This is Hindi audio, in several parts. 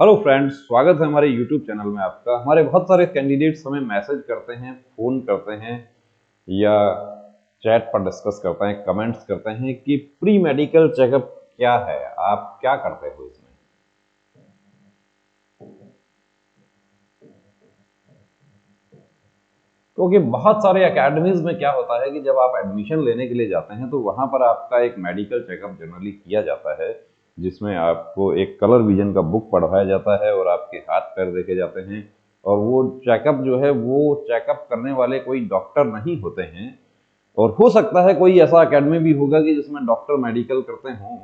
हेलो फ्रेंड्स, स्वागत है हमारे यूट्यूब चैनल में आपका। हमारे बहुत सारे कैंडिडेट्स हमें मैसेज करते हैं, फ़ोन करते हैं या चैट पर डिस्कस करते हैं, कमेंट्स करते हैं कि प्री मेडिकल चेकअप क्या है, आप क्या करते हो इसमें। क्योंकि बहुत सारे एकेडमीज में क्या होता है कि जब आप एडमिशन लेने के लिए जाते हैं तो वहाँ पर आपका एक मेडिकल चेकअप जनरली किया जाता है, जिसमें आपको एक कलर विजन का बुक पढ़वाया जाता है और आपके हाथ पैर देखे जाते हैं। और वो चेकअप जो है वो चेकअप करने वाले कोई डॉक्टर नहीं होते हैं, और हो सकता है कोई ऐसा एकेडमी भी होगा कि जिसमें डॉक्टर मेडिकल करते हों।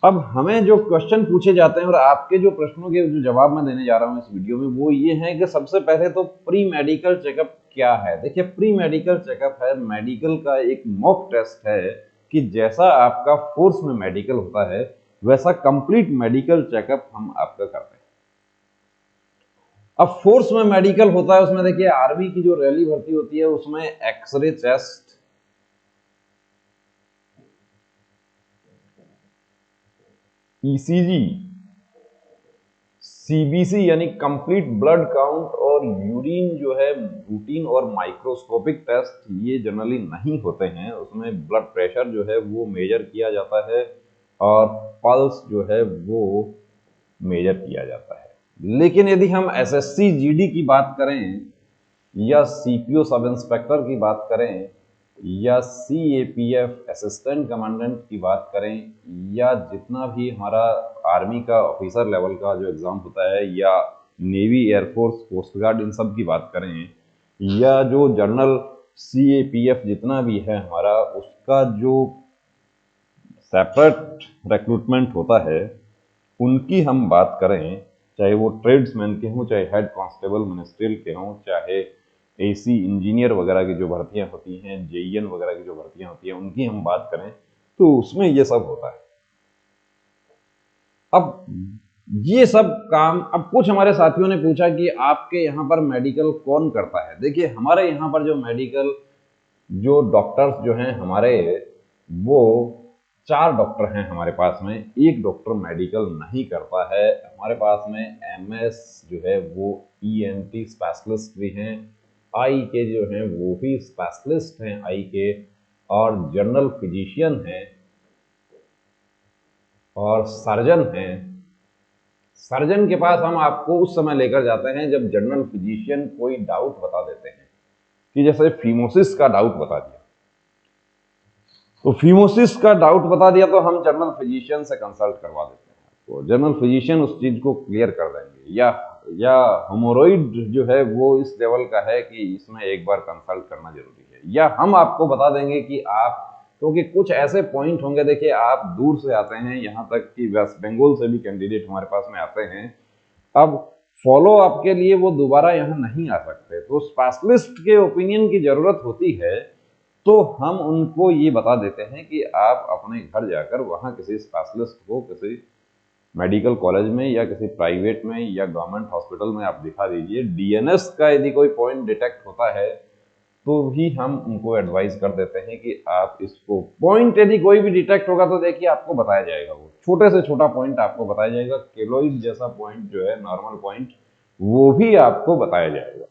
अब हमें जो क्वेश्चन पूछे जाते हैं और आपके जो प्रश्नों के जो जवाब मैं देने जा रहा हूं इस वीडियो में, वो ये है कि सबसे पहले तो प्री मेडिकल चेकअप क्या है। देखिए, प्री मेडिकल चेकअप है मेडिकल का एक मॉक टेस्ट है कि जैसा आपका फोर्स में मेडिकल होता है वैसा कंप्लीट मेडिकल चेकअप हम आपका करते हैं। अब फोर्स में मेडिकल होता है उसमें देखिए, आर्मी की जो रैली भर्ती होती है उसमें एक्सरे चेस्ट, ईसीजी, सीबीसी यानी कंप्लीट ब्लड काउंट और यूरिन जो है रूटीन और माइक्रोस्कोपिक टेस्ट ये जनरली नहीं होते हैं। उसमें ब्लड प्रेशर जो है वो मेजर किया जाता है और पल्स जो है वो मेजर किया जाता है। लेकिन यदि हम एसएससी जीडी की बात करें या सीपीओ सब इंस्पेक्टर की बात करें या सीएपीएफ असिस्टेंट कमांडेंट की बात करें या जितना भी हमारा आर्मी का ऑफिसर लेवल का जो एग्ज़ाम होता है या नेवी, एयरफोर्स, कोस्ट गार्ड, इन सब की बात करें या जो जनरल सीएपीएफ जितना भी है हमारा, उसका जो सेपरेट रिक्रूटमेंट होता है उनकी हम बात करें, चाहे वो ट्रेड्समैन के हों, चाहे हेड कांस्टेबल मिनिस्ट्रियल के हों, चाहे एसी इंजीनियर वगैरह की जो भर्तियां होती हैं, जेईएन वगैरह की जो भर्तियां होती हैं, उनकी हम बात करें तो उसमें ये सब होता है। अब ये सब काम, अब कुछ हमारे साथियों ने पूछा कि आपके यहाँ पर मेडिकल कौन करता है। देखिए, हमारे यहाँ पर जो मेडिकल जो डॉक्टर्स जो हैं हमारे, वो 4 डॉक्टर हैं हमारे पास में। एक डॉक्टर मेडिकल नहीं करता है हमारे पास में। एमएस जो है वो ईएनटी स्पेशलिस्ट भी हैं, आई के जो हैं वो भी स्पेशलिस्ट हैं आई के, और जनरल फिजिशियन हैं और सर्जन हैं। सर्जन के पास हम आपको उस समय लेकर जाते हैं जब जनरल फिजिशियन कोई डाउट बता देते हैं, कि जैसे फीमोसिस का डाउट बता दिया, तो फीमोसिस का डाउट बता दिया तो हम जनरल फिजिशियन से कंसल्ट करवा देते हैं। तो जनरल फिजिशियन उस चीज को क्लियर कर देंगे। या हेमोरॉइड जो है वो इस लेवल का है कि इसमें एक बार कंसल्ट करना जरूरी है, या हम आपको बता देंगे कि आप, क्योंकि कुछ ऐसे पॉइंट होंगे, देखिए आप दूर से आते हैं, यहाँ तक कि वेस्ट बंगाल से भी कैंडिडेट हमारे पास में आते हैं। अब फॉलो अप के लिए वो दोबारा यहाँ नहीं आ सकते, तो स्पेशलिस्ट के ओपिनियन की जरूरत होती है। तो हम उनको ये बता देते हैं कि आप अपने घर जाकर वहाँ किसी स्पेशलिस्ट को किसी मेडिकल कॉलेज में या किसी प्राइवेट में या गवर्नमेंट हॉस्पिटल में आप दिखा दीजिए। डीएनएस का यदि कोई पॉइंट डिटेक्ट होता है तो भी हम उनको एडवाइस कर देते हैं कि आप इसको, पॉइंट यदि कोई भी डिटेक्ट होगा तो देखिए आपको बताया जाएगा, वो छोटे से छोटा पॉइंट आपको बताया जाएगा। केलोइड जैसा पॉइंट जो है, नॉर्मल पॉइंट, वो भी आपको बताया जाएगा।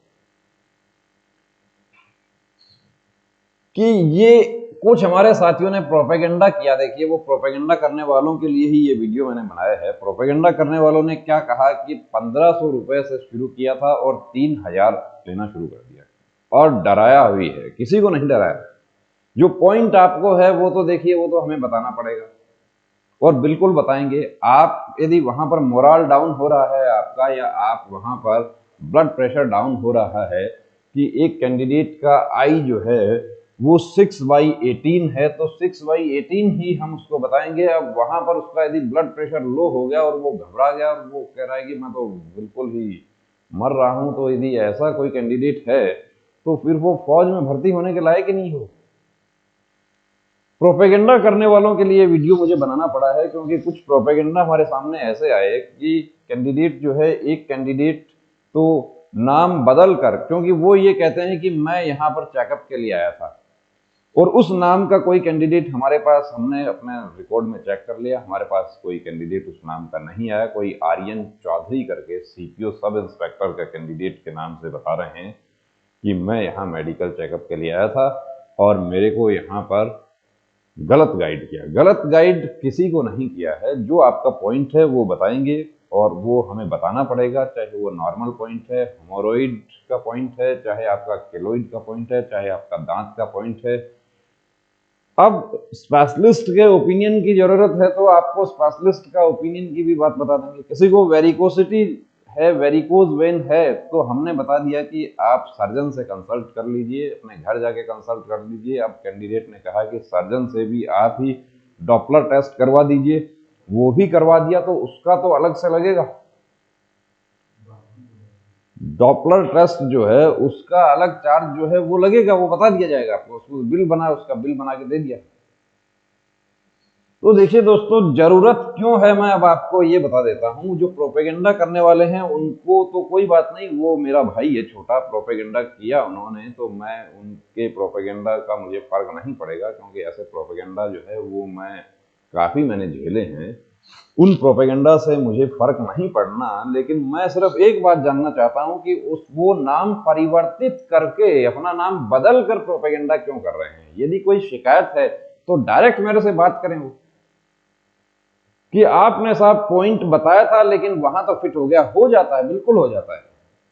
कि ये कुछ हमारे साथियों ने प्रोपेगेंडा किया। देखिए, वो प्रोपेगेंडा करने वालों के लिए ही ये वीडियो मैंने बनाया है। प्रोपेगेंडा करने वालों ने क्या कहा कि 1500 रुपए से शुरू किया था और 3000 लेना शुरू कर दिया, और डराया हुई है, किसी को नहीं डराया। जो पॉइंट आपको है वो तो देखिए, वो तो हमें बताना पड़ेगा और बिल्कुल बताएंगे। आप यदि वहां पर मोरल डाउन हो रहा है आपका, या आप वहां पर ब्लड प्रेशर डाउन हो रहा है कि एक कैंडिडेट का आई जो है वो 6/18 है, तो 6/18 ही हम उसको बताएंगे। अब वहां पर उसका यदि ब्लड प्रेशर लो हो गया और वो घबरा गया और वो कह रहा है कि मैं तो बिल्कुल ही मर रहा हूं, तो यदि ऐसा कोई कैंडिडेट है तो फिर वो फौज में भर्ती होने के लायक ही नहीं हो। प्रोपेगेंडा करने वालों के लिए वीडियो मुझे बनाना पड़ा है, क्योंकि कुछ प्रोपेगेंडा हमारे सामने ऐसे आए कि कैंडिडेट जो है, एक कैंडिडेट तो नाम बदल कर, क्योंकि वो ये कहते हैं कि मैं यहाँ पर चेकअप के लिए आया था, और उस नाम का कोई कैंडिडेट हमारे पास, हमने अपने रिकॉर्ड में चेक कर लिया, हमारे पास कोई कैंडिडेट उस नाम का नहीं आया। कोई आर्यन चौधरी करके सीपीओ सब इंस्पेक्टर का कैंडिडेट के नाम से बता रहे हैं कि मैं यहाँ मेडिकल चेकअप के लिए आया था और मेरे को यहाँ पर गलत गाइड किया। गलत गाइड किसी को नहीं किया है, जो आपका पॉइंट है वो बताएंगे और वो हमें बताना पड़ेगा, चाहे वो नॉर्मल पॉइंट है, हेमोरॉइड का पॉइंट है, चाहे आपका केलोइड का पॉइंट है, चाहे आपका दांत का पॉइंट है। अब स्पेशलिस्ट के ओपिनियन की जरूरत है तो आपको स्पेशलिस्ट का ओपिनियन की भी बात बता देंगे। किसी को वेरिकोसिटी है, वेरिकोज वेन है, तो हमने बता दिया कि आप सर्जन से कंसल्ट कर लीजिए, अपने घर जाके कंसल्ट कर लीजिए। अब कैंडिडेट ने कहा कि सर्जन से भी आप ही डॉपलर टेस्ट करवा दीजिए, वो भी करवा दिया तो उसका तो अलग से लगेगा। डॉपलर टेस्ट जो है उसका अलग चार्ज जो है वो लगेगा, वो बता दिया जाएगा आपको, उसको बिल बना, उसका बिल बना के दे दिया। तो देखिए दोस्तों, जरूरत क्यों है मैं अब आपको ये बता देता हूं। जो प्रोपेगेंडा करने वाले हैं उनको तो कोई बात नहीं, वो मेरा भाई है छोटा, प्रोपेगेंडा किया उन्होंने, तो मैं उनके प्रोपेगेंडा का मुझे फर्क नहीं पड़ेगा, क्योंकि ऐसे प्रोपेगेंडा जो है वो मैंने झेले हैं। उन प्रोपेगेंडा से मुझे फर्क नहीं पड़ना, लेकिन मैं सिर्फ एक बात जानना चाहता हूं कि वो नाम परिवर्तित करके, अपना नाम बदल कर प्रोपेगेंडा क्यों कर रहे हैं। यदि कोई शिकायत है तो डायरेक्ट मेरे से बात करें वो, कि आपने साहब पॉइंट बताया था लेकिन वहां तो फिट हो गया, हो जाता है, बिल्कुल हो जाता है।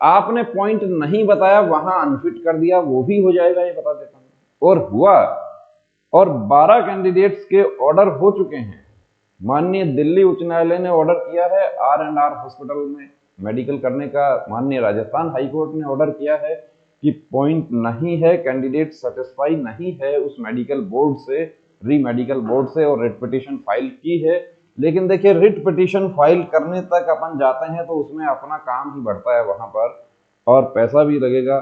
आपने पॉइंट नहीं बताया, वहां अनफिट कर दिया, वो भी हो जाएगा, ये बता देता हूं। और हुआ, और 12 कैंडिडेट्स के ऑर्डर हो चुके हैं। माननीय दिल्ली उच्च न्यायालय ने ऑर्डर किया है R&R हॉस्पिटल में मेडिकल करने का, माननीय राजस्थान हाईकोर्ट ने ऑर्डर किया है कि पॉइंट नहीं है, कैंडिडेट सेटिस्फाई नहीं है उस मेडिकल बोर्ड से, री मेडिकल बोर्ड से, और रिट पिटीशन फाइल की है। लेकिन देखिए, रिट पिटीशन फाइल करने तक अपन जाते हैं तो उसमें अपना काम ही बढ़ता है वहां पर, और पैसा भी लगेगा,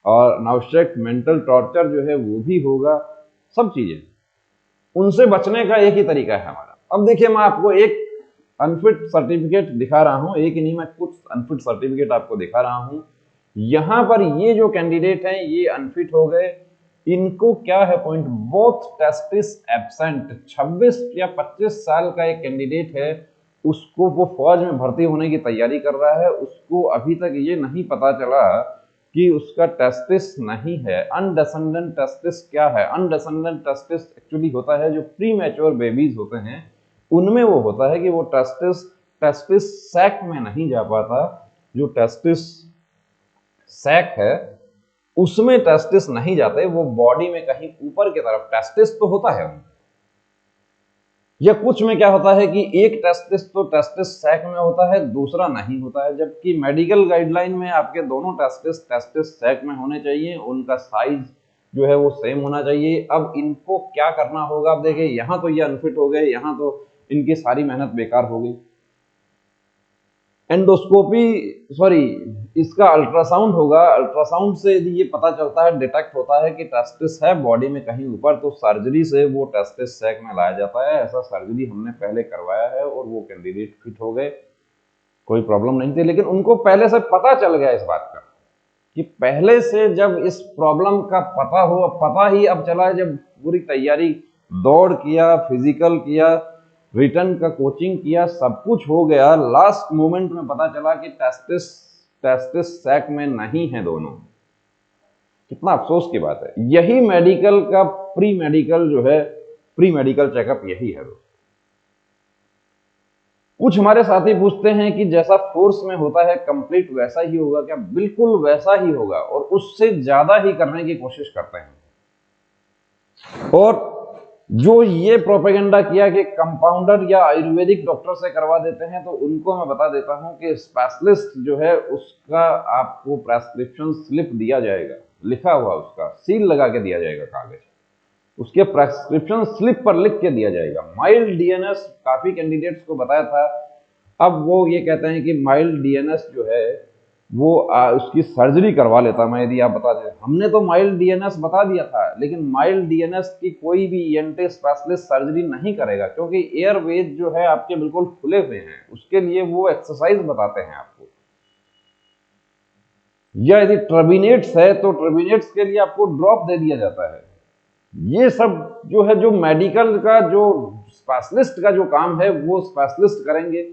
और अनावश्यक मेंटल टॉर्चर जो है वो भी होगा, सब चीजें। उनसे बचने का एक ही तरीका है हमारा। अब देखिए, मैं आपको एक अनफिट सर्टिफिकेट दिखा रहा हूं, एक ही नहीं, मैं कुछ अनफिट सर्टिफिकेट आपको दिखा रहा हूं। यहां पर ये जो कैंडिडेट हैं ये अनफिट हो गए। इनको क्या है पॉइंट, बोथ टेस्टिस एब्सेंट। 26 या 25 साल का एक कैंडिडेट है, उसको वो फौज में भर्ती होने की तैयारी कर रहा है, उसको अभी तक ये नहीं पता चला कि उसका टेस्टिस नहीं है। अनडेसेंडेंट टेस्टिस क्या है? अनडेसेंडेंट टेस्टिस एक्चुअली होता है जो प्री मैच्योर बेबीज होते हैं उनमें वो होता है कि वो टेस्टिस सैक में नहीं जा पाता। जो टेस्टिस सैक है उसमें टेस्टिस नहीं जाते, वो बॉडी में कहीं ऊपर की तरफ टेस्टिस तो होता है उनमें, या कुछ में क्या होता है कि एक टेस्टिस तो टेस्टिस सैक में होता है, दूसरा नहीं होता है। जबकि मेडिकल गाइडलाइन में आपके दोनों टेस्टिस सैक में होने चाहिए, उनका साइज जो है वो सेम होना चाहिए। अब इनको क्या करना होगा, अब देखिए यहां तो ये अनफिट हो गए, यहां तो इनकी सारी मेहनत बेकार हो गई। एंडोस्कोपी, सॉरी, इसका अल्ट्रासाउंड होगा। अल्ट्रासाउंड से यदि ये पता चलता है, डिटेक्ट होता है कि टेस्टिस है बॉडी में कहीं ऊपर, तो सर्जरी से वो टेस्टिस सैक में लाया जाता है। ऐसा सर्जरी हमने पहले करवाया है और वो कैंडिडेट फिट हो गए, कोई प्रॉब्लम नहीं थी। लेकिन उनको पहले से पता चल गया इस बात का, कि पहले से जब इस प्रॉब्लम का पता हो, पता ही अब चला, जब पूरी तैयारी, दौड़ किया, फिजिकल किया, रिटर्न का कोचिंग किया, सब कुछ हो गया, लास्ट मोमेंट में पता चला कि टेस्टिस सैक में नहीं है दोनों। कितना अफसोस की बात है। यही मेडिकल का प्री मेडिकल जो है, प्री मेडिकल चेकअप यही है दोस्तों। कुछ हमारे साथी पूछते हैं कि जैसा फोर्स में होता है कंप्लीट वैसा ही होगा क्या? बिल्कुल वैसा ही होगा, और उससे ज्यादा ही करने की कोशिश करते हैं। और जो ये प्रोपेगेंडा किया कि कंपाउंडर या आयुर्वेदिक डॉक्टर से करवा देते हैं, तो उनको मैं बता देता हूं कि स्पेशलिस्ट जो है उसका आपको प्रेस्क्रिप्शन स्लिप दिया जाएगा, लिखा हुआ, उसका सील लगा के दिया जाएगा कागज, उसके प्रेस्क्रिप्शन स्लिप पर लिख के दिया जाएगा। माइल्ड डीएनएस काफी कैंडिडेट्स को बताया था, अब वो ये कहते हैं कि माइल्ड डीएनएस जो है वो उसकी सर्जरी करवा लेता मैं, यदि आप बता दें। हमने तो माइल्ड डीएनएस बता दिया था, लेकिन माइल्ड डीएनएस की कोई भी ईएनटी स्पेशलिस्ट सर्जरी नहीं करेगा, क्योंकि एयरवेज जो है आपके बिल्कुल खुले हुए हैं, उसके लिए वो एक्सरसाइज बताते हैं आपको। या यदि ट्रबिनेट्स है तो ट्रबिनेट्स के लिए आपको ड्रॉप दे दिया जाता है। ये सब जो है, जो मेडिकल का जो स्पेशलिस्ट का जो काम है वो स्पेशलिस्ट करेंगे।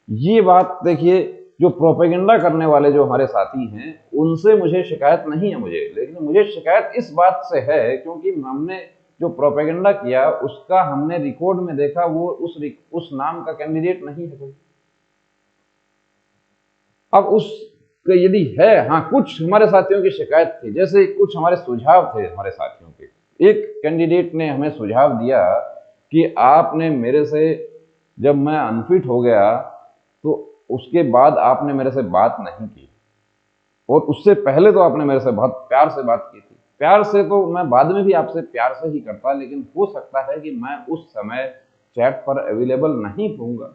ये बात देखिए, जो प्रोपेगेंडा करने वाले जो हमारे साथी हैं उनसे मुझे शिकायत नहीं है मुझे, लेकिन मुझे शिकायत इस बात से है क्योंकि हमने जो प्रोपेगेंडा किया उसका हमने रिकॉर्ड में देखा, वो उस नाम का कैंडिडेट नहीं है कोई। अब उस यदि है, हाँ, कुछ हमारे साथियों की शिकायत थी, जैसे कुछ हमारे सुझाव थे हमारे साथियों के। एक कैंडिडेट ने हमें सुझाव दिया कि आपने मेरे से, जब मैं अनफिट हो गया तो उसके बाद आपने मेरे से बात नहीं की, और उससे पहले तो आपने मेरे से बहुत प्यार से बात की थी। प्यार से तो मैं बाद में भी आपसे प्यार से ही करता, लेकिन हो सकता है कि मैं उस समय चैट पर अवेलेबल नहीं होऊंगा,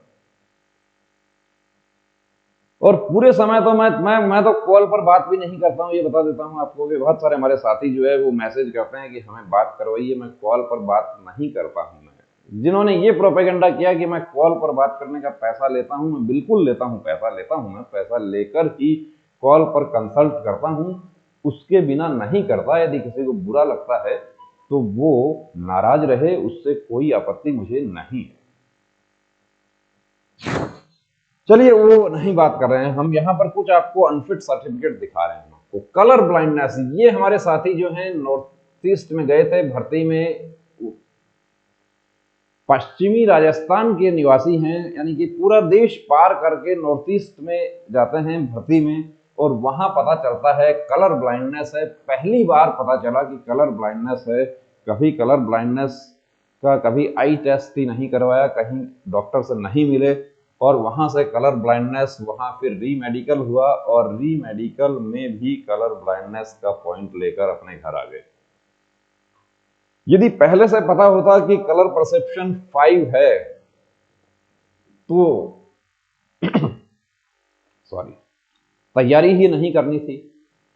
और पूरे समय तो मैं तो कॉल पर बात भी नहीं करता हूं। ये बता देता हूं आपको कि बहुत सारे हमारे साथी जो है वो मैसेज करते हैं कि हमें बात करवाइए, मैं कॉल पर बात नहीं करता हूं। मैं, जिन्होंने ये प्रोपेगेंडा किया कि मैं कॉल पर बात करने का पैसा लेता हूं, मैं बिल्कुल लेता हूं, पैसा लेता हूं, मैं पैसा लेकर ही कॉल पर कंसल्ट करता हूं, उसके बिना नहीं करता। यदि किसी को बुरा लगता है तो वो नाराज रहे, उससे कोई आपत्ति मुझे नहीं है। चलिए वो नहीं बात कर रहे हैं हम, यहाँ पर कुछ आपको अनफिट सर्टिफिकेट दिखा रहे हैं आपको। कलर ब्लाइंडनेस, ये हमारे साथी जो हैं नॉर्थ ईस्ट में गए थे भर्ती में, पश्चिमी राजस्थान के निवासी हैं, यानी कि पूरा देश पार करके नॉर्थ ईस्ट में जाते हैं भर्ती में, और वहां पता चलता है कलर ब्लाइंडनेस है। पहली बार पता चला कि कलर ब्लाइंडनेस है। कभी कलर ब्लाइंडनेस का कभी आई टेस्ट ही नहीं करवाया, कहीं डॉक्टर से नहीं मिले, और वहां से कलर ब्लाइंडनेस, वहां फिर री मेडिकल हुआ, और री मेडिकल में भी कलर ब्लाइंडनेस का पॉइंट लेकर अपने घर आ गए। यदि पहले से पता होता कि कलर परसेप्शन 5 है तो सॉरी, तैयारी ही नहीं करनी थी।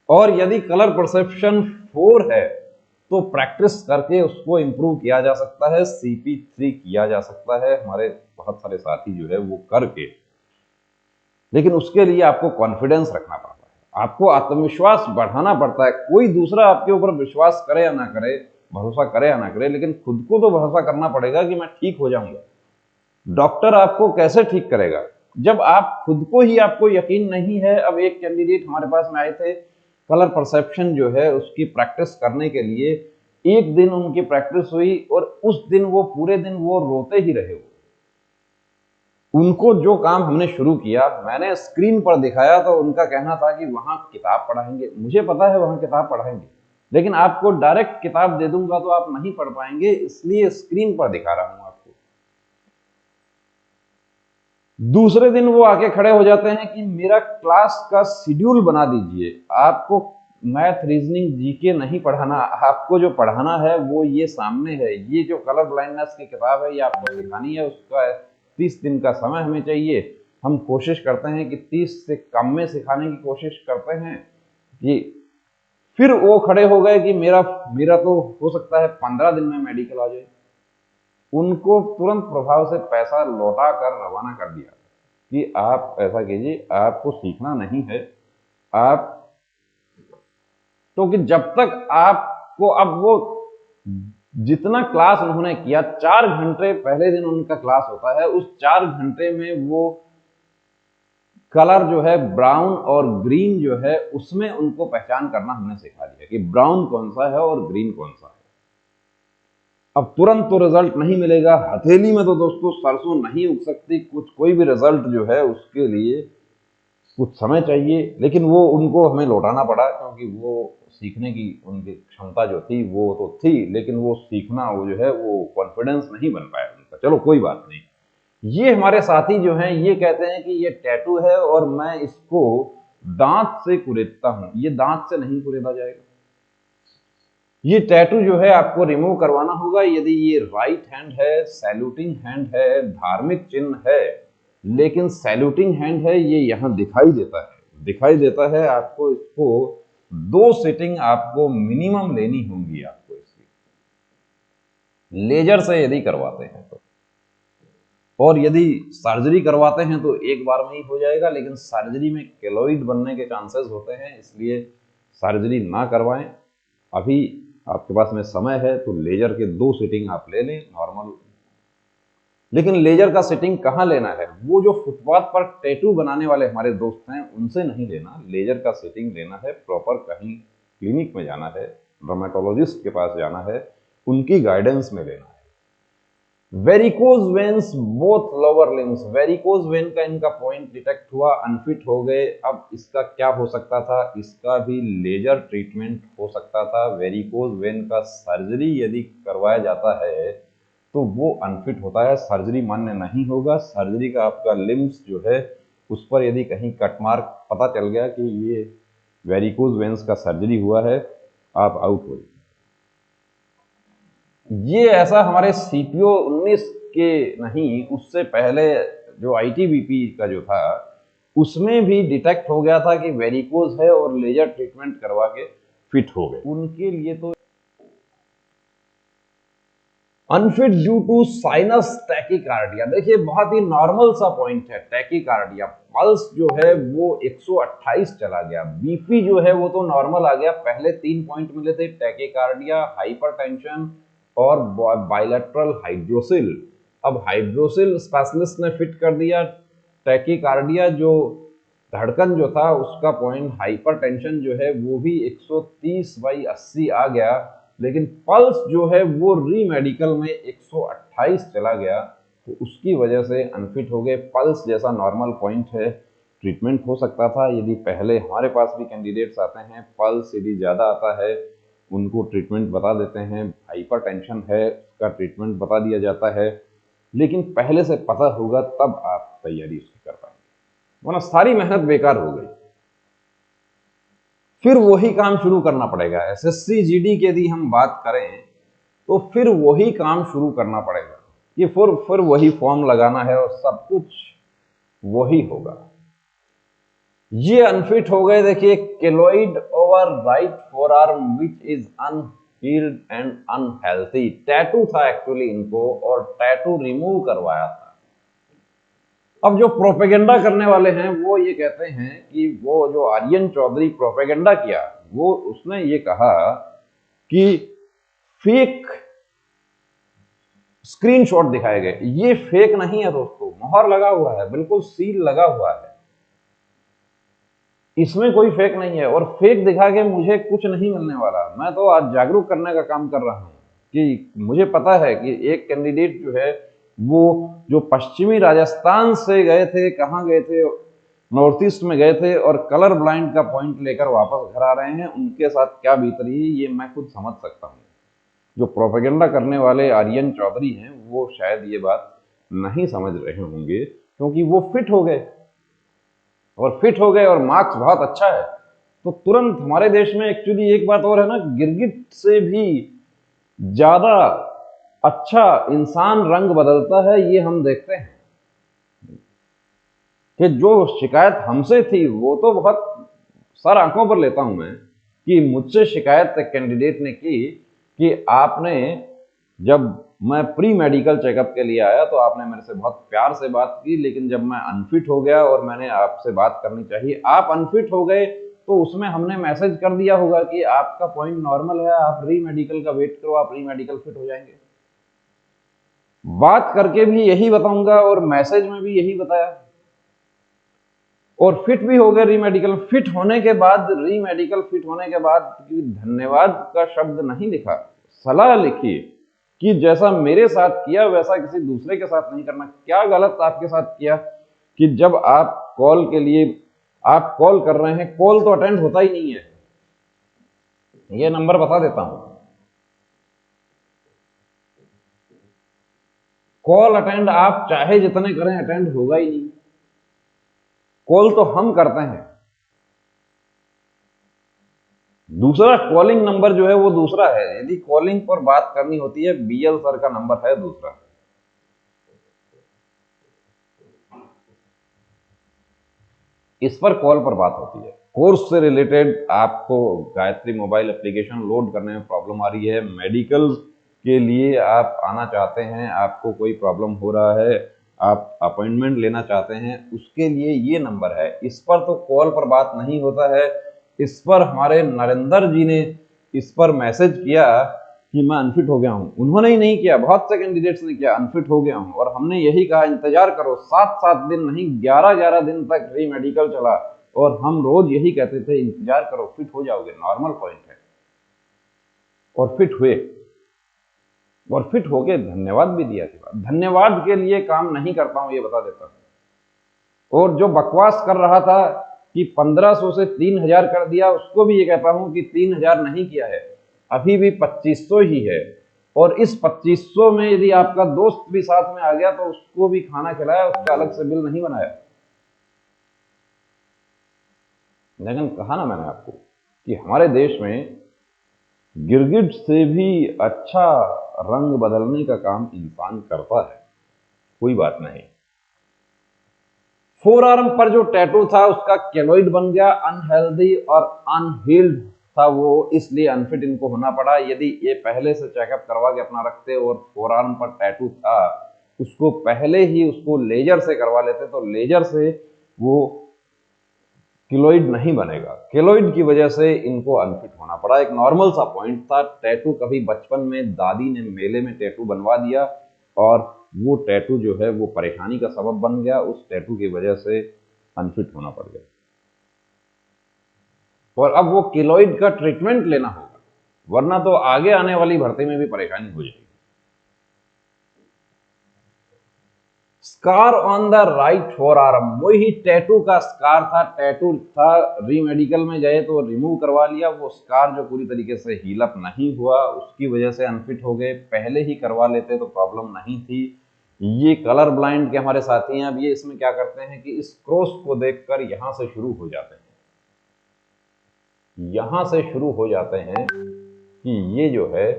और यदि कलर परसेप्शन 4 है तो प्रैक्टिस करके उसको इंप्रूव किया जा सकता है, CP3 किया जा सकता है, हमारे बहुत सारे साथी जो है वो करके। लेकिन उसके लिए आपको कॉन्फिडेंस रखना पड़ता है, आपको आत्मविश्वास बढ़ाना पड़ता है। कोई दूसरा आपके ऊपर विश्वास करे या ना करे, भरोसा करे या ना करे, लेकिन खुद को तो भरोसा करना पड़ेगा कि मैं ठीक हो जाऊंगा। डॉक्टर आपको कैसे ठीक करेगा जब आप खुद को ही, आपको यकीन नहीं है। अब एक कैंडिडेट हमारे पास में आए थे, कलर परसेप्शन जो है उसकी प्रैक्टिस करने के लिए, एक दिन उनकी प्रैक्टिस हुई और उस दिन वो पूरे दिन वो रोते ही रहे। उनको जो काम हमने शुरू किया, मैंने स्क्रीन पर दिखाया तो उनका कहना था कि वहां किताब पढ़ाएंगे। मुझे पता है वहां किताब पढ़ाएंगे, लेकिन आपको डायरेक्ट किताब दे दूंगा तो आप नहीं पढ़ पाएंगे, इसलिए स्क्रीन पर दिखा रहा हूं आपको। दूसरे दिन वो आके खड़े हो जाते हैं कि मेरा क्लास का शेड्यूल बना दीजिए, आपको मैथ, रीजनिंग, जीके नहीं पढ़ाना, आपको जो पढ़ाना है वो ये सामने है, ये जो कलर ब्लाइंडनेस की किताब है ये आपको सिखानी है। उसका 30 दिन का समय हमें चाहिए। हम कोशिश करते हैं कि 30 से कम में सिखाने की कोशिश करते हैं। ये फिर वो खड़े हो गए कि मेरा तो हो सकता है 15 दिन में मेडिकल आ जाए। उनको तुरंत प्रभाव से पैसा लौटा कर रवाना कर दिया कि आप ऐसा कीजिए, आपको सीखना नहीं है आप, तो कि जब तक आपको, अब वो जितना क्लास उन्होंने किया, 4 घंटे पहले दिन उनका क्लास होता है, उस 4 घंटे में वो कलर जो है ब्राउन और ग्रीन जो है उसमें उनको पहचान करना हमने सिखा दिया कि ब्राउन कौन सा है और ग्रीन कौन सा है। अब तुरंत तो रिजल्ट नहीं मिलेगा, हथेली में तो दोस्तों सरसों नहीं उग सकती, कोई भी रिजल्ट जो है उसके लिए कुछ समय चाहिए। लेकिन वो उनको हमें लौटाना पड़ा, क्योंकि वो सीखने की उनकी क्षमता जो थी वो तो थी, लेकिन वो सीखना, वो जो है वो कॉन्फिडेंस नहीं बन पाया उनका। चलो कोई बात नहीं। ये हमारे साथी जो हैं ये कहते हैं कि ये टैटू है और मैं इसको दांत से कुरेदता हूं। ये दांत से नहीं कुरेदा जाएगा, ये टैटू जो है आपको रिमूव करवाना होगा। यदि ये राइट हैंड है, सैल्यूटिंग हैंड है, धार्मिक चिन्ह है, लेकिन सैल्यूटिंग हैंड है, ये यहां दिखाई देता है आपको। इसको 2 सीटिंग आपको मिनिमम लेनी होंगी आपको इसकी, लेजर से यदि करवाते हैं तो। और यदि सर्जरी करवाते हैं तो एक बार में ही हो जाएगा, लेकिन सर्जरी में केलोइड बनने के चांसेस होते हैं, इसलिए सर्जरी ना करवाएं। अभी आपके पास में समय है तो लेजर के 2 सिटिंग आप ले लें नॉर्मल। लेकिन लेजर का सिटिंग कहाँ लेना है, वो जो फुटपाथ पर टैटू बनाने वाले हमारे दोस्त हैं उनसे नहीं लेना। लेजर का सिटिंग लेना है प्रॉपर, कहीं क्लिनिक में जाना है, डर्मेटोलॉजिस्ट के पास जाना है, उनकी गाइडेंस में लेना है। Varicose veins both lower limbs, varicose vein का इनका पॉइंट डिटेक्ट हुआ, अनफिट हो गए। अब इसका क्या हो सकता था, इसका भी लेजर ट्रीटमेंट हो सकता था। वेरिकोज वेन का सर्जरी यदि करवाया जाता है तो वो अनफिट होता है, सर्जरी मान्य नहीं होगा। सर्जरी का आपका लिम्स जो है उस पर यदि कहीं कटमार्क पता चल गया कि ये वेरिकोज वेन्स का सर्जरी हुआ है, आप आउट हो। ये ऐसा हमारे सीपीओ 19 के नहीं, उससे पहले जो आईटीबीपी का जो था उसमें भी डिटेक्ट हो गया था कि वेरिकोज है और लेजर ट्रीटमेंट करवा के फिट हो गए। उनके लिए तो unfit due to sinus tachycardia, देखिए बहुत ही नॉर्मल सा पॉइंट है टैकीकार्डिया। पल्स जो है वो 128 चला गया, बीपी जो है वो तो नॉर्मल आ गया। पहले 3 पॉइंट मिले थे, टैकीकार्डिया, हाइपरटेंशन और बाइलेटरल हाइड्रोसिल। अब हाइड्रोसिल स्पेशलिस्ट ने फिट कर दिया। टैकीकार्डिया जो धड़कन जो था उसका पॉइंट, हाइपरटेंशन जो है वो भी 130/80 आ गया, लेकिन पल्स जो है वो री मेडिकल में 128 चला गया, तो उसकी वजह से अनफिट हो गए। पल्स जैसा नॉर्मल पॉइंट है, ट्रीटमेंट हो सकता था। यदि पहले हमारे पास भी कैंडिडेट्स आते हैं, पल्स यदि ज़्यादा आता है उनको ट्रीटमेंट बता देते हैं, हाइपरटेंशन है उसका ट्रीटमेंट बता दिया जाता है, लेकिन पहले से पता होगा तब आप तैयारी उसकी कर पाएंगे, वरना सारी मेहनत बेकार हो गई। फिर वही काम शुरू करना पड़ेगा। एसएससी जीडी की यदि हम बात करें तो फिर वही काम शुरू करना पड़ेगा, ये फिर वही फॉर्म लगाना है और सब कुछ वही होगा। ये अनफिट हो गए, देखिए keloid over right forearm which is unhealed and unhealthy. Tattoo था एक्चुअली इनको और टैटू रिमूव करवाया था। अब जो प्रोपेगेंडा करने वाले हैं वो ये कहते हैं कि वो जो आर्यन चौधरी प्रोपेगेंडा किया, वो उसने ये कहा कि फेक स्क्रीनशॉट दिखाए गए। ये फेक नहीं है दोस्तों, मोहर लगा हुआ है, बिल्कुल सील लगा हुआ है, इसमें कोई फेक नहीं है। और फेक दिखा के मुझे कुछ नहीं मिलने वाला। मैं तो आज जागरूक करने का काम कर रहा हूं कि मुझे पता है कि एक कैंडिडेट जो है वो जो पश्चिमी राजस्थान से गए थे, कहाँ गए थे, नॉर्थ ईस्ट में गए थे और कलर ब्लाइंड का पॉइंट लेकर वापस घर आ रहे हैं, उनके साथ क्या बीत रही है ये मैं खुद समझ सकता हूँ। जो प्रोपेगेंडा करने वाले आर्यन चौधरी हैं वो शायद ये बात नहीं समझ रहे होंगे, क्योंकि वो फिट हो गए और मार्क्स बहुत अच्छा है, तो तुरंत हमारे देश में एक्चुअली एक बात और है ना, गिरगिट से भी ज्यादा अच्छा इंसान रंग बदलता है, ये हम देखते हैं कि जो शिकायत हमसे थी वो तो बहुत सर आंखों पर लेता हूं मैं कि मुझसे शिकायत कैंडिडेट ने की कि आपने, जब मैं प्री मेडिकल चेकअप के लिए आया तो आपने मेरे से बहुत प्यार से बात की, लेकिन जब मैं अनफिट हो गया और मैंने आपसे बात करनी चाहिए, आप अनफिट हो गए, तो उसमें हमने मैसेज कर दिया होगा कि आपका पॉइंट नॉर्मल है, आप री मेडिकल का वेट करो, आप री मेडिकल फिट हो जाएंगे। बात करके भी यही बताऊंगा और मैसेज में भी यही बताया, और फिट भी हो गए री मेडिकल। फिट होने के बाद, री मेडिकल फिट होने के बाद धन्यवाद का शब्द नहीं लिखा, सलाह लिखी कि जैसा मेरे साथ किया वैसा किसी दूसरे के साथ नहीं करना। क्या गलत आपके साथ किया कि जब आप कॉल के लिए आप कॉल कर रहे हैं, कॉल तो अटेंड होता ही नहीं है। ये नंबर बता देता हूं, कॉल अटेंड आप चाहे जितने करें अटेंड होगा ही नहीं, कॉल तो हम करते हैं। दूसरा कॉलिंग नंबर जो है वो दूसरा है, यदि कॉलिंग पर बात करनी होती है बीएल सर का नंबर है दूसरा। इस पर कॉल पर बात होती है। कोर्स से रिलेटेड आपको गायत्री मोबाइल एप्लीकेशन लोड करने में प्रॉब्लम आ रही है, मेडिकल के लिए आप आना चाहते हैं, आपको कोई प्रॉब्लम हो रहा है, आप अपॉइंटमेंट लेना चाहते हैं, उसके लिए ये नंबर है। इस पर तो कॉल पर बात नहीं होता है, इस पर हमारे नरेंद्र जी ने इस पर मैसेज किया कि मैं अनफिट हो गया हूं, उन्होंने ही नहीं किया, बहुत से कैंडिडेट्स ने किया अनफिट हो गया हूं, और हमने यही कहा इंतजार करो, 7-7 दिन नहीं 11-11 दिन तक री मेडिकल चला, और हम रोज यही कहते थे इंतजार करो, फिट हो जाओगे, नॉर्मल पॉइंट है। और फिट हुए, और फिट होके धन्यवाद भी दिया था। धन्यवाद के लिए काम नहीं करता हूं, ये बता देता हूं। और जो बकवास कर रहा था कि 1500 से 3000 कर दिया, उसको भी ये कहता हूं कि 3000 नहीं किया है, अभी भी 2500 ही है। और इस 2500 में यदि आपका दोस्त भी साथ में आ गया तो उसको भी खाना खिलाया, उसका अलग से बिल नहीं बनाया। लेकिन कहा ना मैंने आपको कि हमारे देश में गिरगिट से भी अच्छा रंग बदलने का काम इंसान करता है, कोई बात नहीं। फोर आर्म पर जो टैटू था उसका केलॉइड बन गया, अनहेल्दी और अनहील्ड था वो, इसलिए अनफिट इनको होना पड़ा। यदि ये पहले से चेकअप करवा के अपना रखते और फोर आर्म पर टैटू था उसको पहले ही उसको लेजर से करवा लेते तो लेजर से वो केलॉइड नहीं बनेगा। केलॉइड की वजह से इनको अनफिट होना पड़ा। एक नॉर्मल सा पॉइंट था, टैटू कभी बचपन में दादी ने मेले में टैटू बनवा दिया और वो टैटू जो है वो परेशानी का सबब बन गया, उस टैटू की वजह से अनफिट होना पड़ गया। और अब वो केलॉइड का ट्रीटमेंट लेना होगा, वरना तो आगे आने वाली भर्ती में भी परेशानी हो जाएगी। Scar on the right four arm, वही टैटू का स्कार था, टैटू था, री मेडिकल में गए तो रिमूव करवा लिया। वो स्कार जो पूरी तरीके से हील अप नहीं हुआ, उसकी वजह से अनफिट हो गए। पहले ही करवा लेते तो प्रॉब्लम नहीं थी। ये कलर ब्लाइंड के हमारे साथी हैं, अब ये इसमें क्या करते हैं कि इस क्रॉस को देखकर यहां से शुरू हो जाते हैं, यहां से शुरू हो जाते हैं कि ये जो है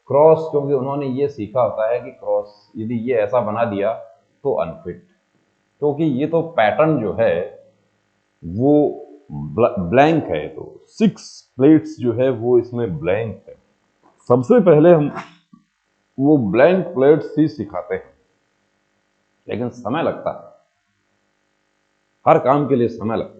क्रॉस, क्योंकि उन्होंने ये सीखा होता है कि क्रॉस यदि ये ऐसा बना दिया तो अनफिट, क्योंकि ये तो पैटर्न जो है वो ब्लैंक है, तो 6 प्लेट्स जो है वो इसमें ब्लैंक है। सबसे पहले हम वो ब्लैंक प्लेट्स ही सिखाते हैं, लेकिन समय लगता है, हर काम के लिए समय लगता है।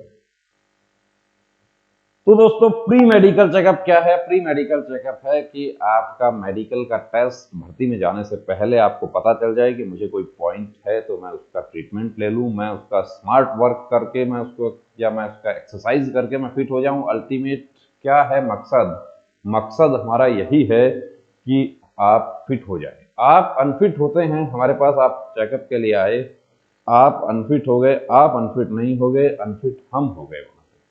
तो दोस्तों प्री मेडिकल चेकअप क्या है? प्री मेडिकल चेकअप है कि आपका मेडिकल का टेस्ट भर्ती में जाने से पहले आपको पता चल जाए कि मुझे कोई पॉइंट है तो मैं उसका ट्रीटमेंट ले लूं, मैं उसका स्मार्ट वर्क करके मैं उसको, या मैं उसका एक्सरसाइज करके मैं फिट हो जाऊं। अल्टीमेट क्या है मकसद? मकसद हमारा यही है कि आप फिट हो जाए। आप अनफिट होते हैं, हमारे पास आप चेकअप के लिए आए, आप अनफिट हो गए, आप अनफिट नहीं हो गए, अनफिट हम हो गए।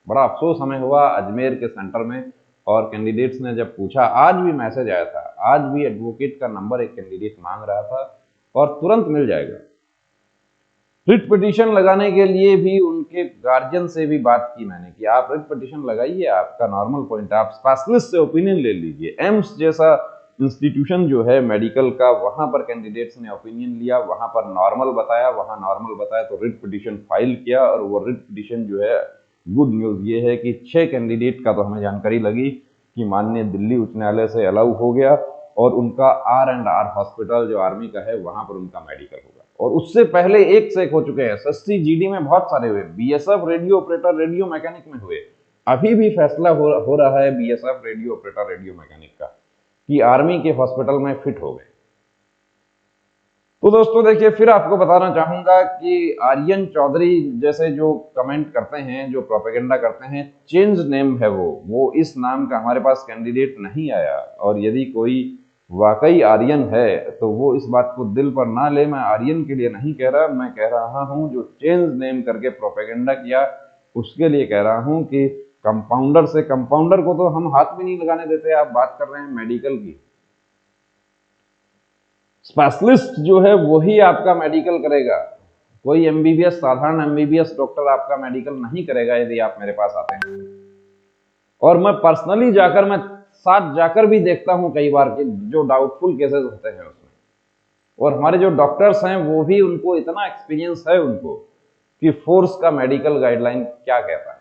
बड़ा अफसोस हमें हुआ अजमेर के सेंटर में, और कैंडिडेट्स ने जब पूछा, आज भी मैसेज आया था, आज भी एडवोकेट का नंबर एक कैंडिडेट मांग रहा था और तुरंत मिल जाएगा। रिट पिटीशन लगाने के लिए भी उनके गार्जियन से भी बात की मैंने कि आप रिट पिटीशन लगाइए, आपका नॉर्मल पॉइंट, आप स्पेशलिस्ट से ओपिनियन ले लीजिए। एम्स जैसा इंस्टीट्यूशन जो है मेडिकल का, वहां पर कैंडिडेट्स ने ओपिनियन लिया, वहां पर नॉर्मल बताया, वहां नॉर्मल बताया तो रिट पिटीशन फाइल किया। और वो रिट पिटीशन जो है, गुड न्यूज ये है कि 6 कैंडिडेट का तो हमें जानकारी लगी कि माननीय दिल्ली उच्च न्यायालय से अलाउ हो गया, और उनका R&R हॉस्पिटल जो आर्मी का है वहां पर उनका मेडिकल होगा। और उससे पहले एक से एक हो चुके हैं, SSC GD में बहुत सारे हुए, BSF radio operator radio mechanic में हुए, अभी भी फैसला हो रहा है BSF radio operator radio mechanic का कि आर्मी के हॉस्पिटल में फिट हो गए। तो दोस्तों देखिए, फिर आपको बताना चाहूंगा कि आर्यन चौधरी जैसे जो कमेंट करते हैं, जो प्रोपेगेंडा करते हैं, चेंज नेम है वो इस नाम का हमारे पास कैंडिडेट नहीं आया। और यदि कोई वाकई आर्यन है तो वो इस बात को दिल पर ना ले, मैं आर्यन के लिए नहीं कह रहा, मैं कह रहा हूं जो चेंज नेम करके प्रोपेगेंडा किया उसके लिए कह रहा हूं कि कंपाउंडर से, कंपाउंडर को तो हम हाथ भी नहीं लगाने देते, आप बात कर रहे हैं मेडिकल की। स्पेशलिस्ट जो है वही आपका मेडिकल करेगा, कोई MBBS, साधारण MBBS डॉक्टर आपका मेडिकल नहीं करेगा यदि आप मेरे पास आते हैं। और मैं पर्सनली जाकर, मैं साथ जाकर भी देखता हूं कई बार कि जो डाउटफुल केसेस होते हैं उसमें, और हमारे जो डॉक्टर्स हैं वो भी, उनको इतना एक्सपीरियंस है उनको कि फोर्स का मेडिकल गाइडलाइन क्या कहता है।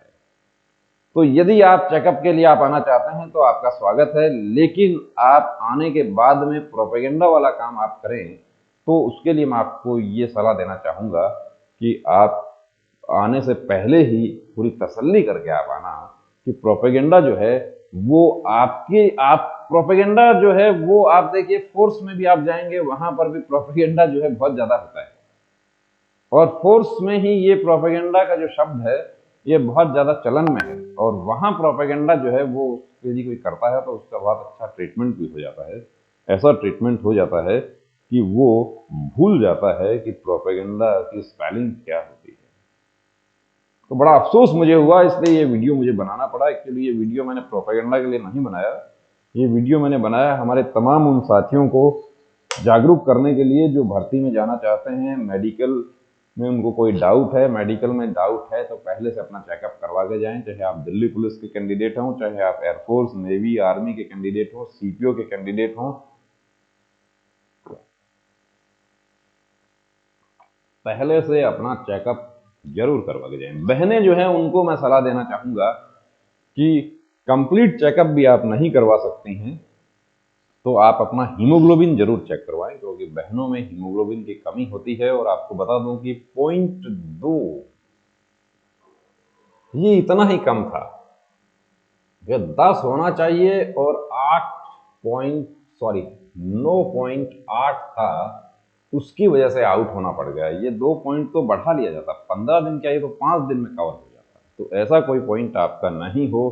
तो यदि आप चेकअप के लिए आप आना चाहते हैं तो आपका स्वागत है, लेकिन आप आने के बाद में प्रोपेगेंडा वाला काम आप करें तो उसके लिए मैं आपको ये सलाह देना चाहूंगा कि आप आने से पहले ही पूरी तसल्ली करके आप आना कि प्रोपेगेंडा जो है वो आप प्रोपेगेंडा जो है वो आप देखिए, फोर्स में भी आप जाएंगे वहां पर भी प्रोपेगेंडा जो है बहुत ज्यादा होता है, और फोर्स में ही ये प्रोपेगेंडा का जो शब्द है ये बहुत ज्यादा चलन में है, और वहां प्रोपेगेंडा जो है वो यदि कोई करता है तो उसका बहुत अच्छा ट्रीटमेंट भी हो जाता है। ऐसा ट्रीटमेंट हो जाता है कि वो भूल जाता है कि प्रोपेगेंडा की स्पेलिंग क्या होती है। तो बड़ा अफसोस मुझे हुआ, इसलिए ये वीडियो मुझे बनाना पड़ा। एक्चुअली ये वीडियो मैंने प्रोपेगेंडा के लिए नहीं बनाया, ये वीडियो मैंने बनाया हमारे तमाम उन साथियों को जागरूक करने के लिए जो भर्ती में जाना चाहते हैं, मेडिकल में उनको कोई डाउट है, मेडिकल में डाउट है तो पहले से अपना चेकअप करवा के जाएं। चाहे आप दिल्ली पुलिस के कैंडिडेट हों, चाहे आप एयरफोर्स, नेवी, आर्मी के कैंडिडेट हों, सीपीओ के कैंडिडेट हों, पहले से अपना चेकअप जरूर करवा के जाएं। बहनें जो हैं उनको मैं सलाह देना चाहूंगा कि कंप्लीट चेकअप भी आप नहीं करवा सकती हैं तो आप अपना हीमोग्लोबिन जरूर चेक करवाएं, क्योंकि बहनों में हीमोग्लोबिन की कमी होती है। और आपको बता दूं कि 0.2 ये इतना ही कम था, ये 10 होना चाहिए, और 9.8 था, उसकी वजह से आउट होना पड़ गया। ये 2 पॉइंट तो बढ़ा लिया जाता, 15 दिन चाहिए तो 5 दिन में कवर हो जाता। तो ऐसा कोई पॉइंट आपका नहीं हो,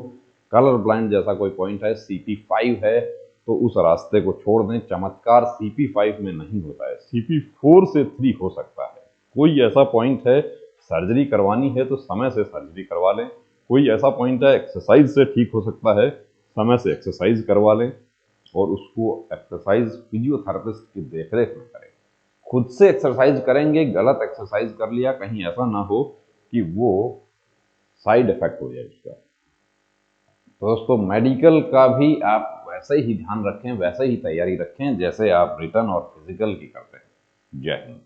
कलर ब्लाइंड जैसा कोई पॉइंट है, CP5 है, तो उस रास्ते को छोड़ दें। चमत्कार CP5 में नहीं होता है, CP4 से 3 हो सकता है। कोई ऐसा पॉइंट है सर्जरी करवानी है तो समय से सर्जरी करवा लें, कोई ऐसा पॉइंट है एक्सरसाइज से ठीक हो सकता है, समय से एक्सरसाइज करवा लें, और उसको एक्सरसाइज फिजियोथेरेपिस्ट की देखरेख में करें। खुद से एक्सरसाइज करेंगे, गलत एक्सरसाइज कर लिया, कहीं ऐसा ना हो कि वो साइड इफेक्ट हो जाए उसका। तो दोस्तों, मेडिकल का भी आप वैसे ही ध्यान रखें, वैसे ही तैयारी रखें जैसे आप रिटन और फिजिकल की करते हैं। जय हिंद।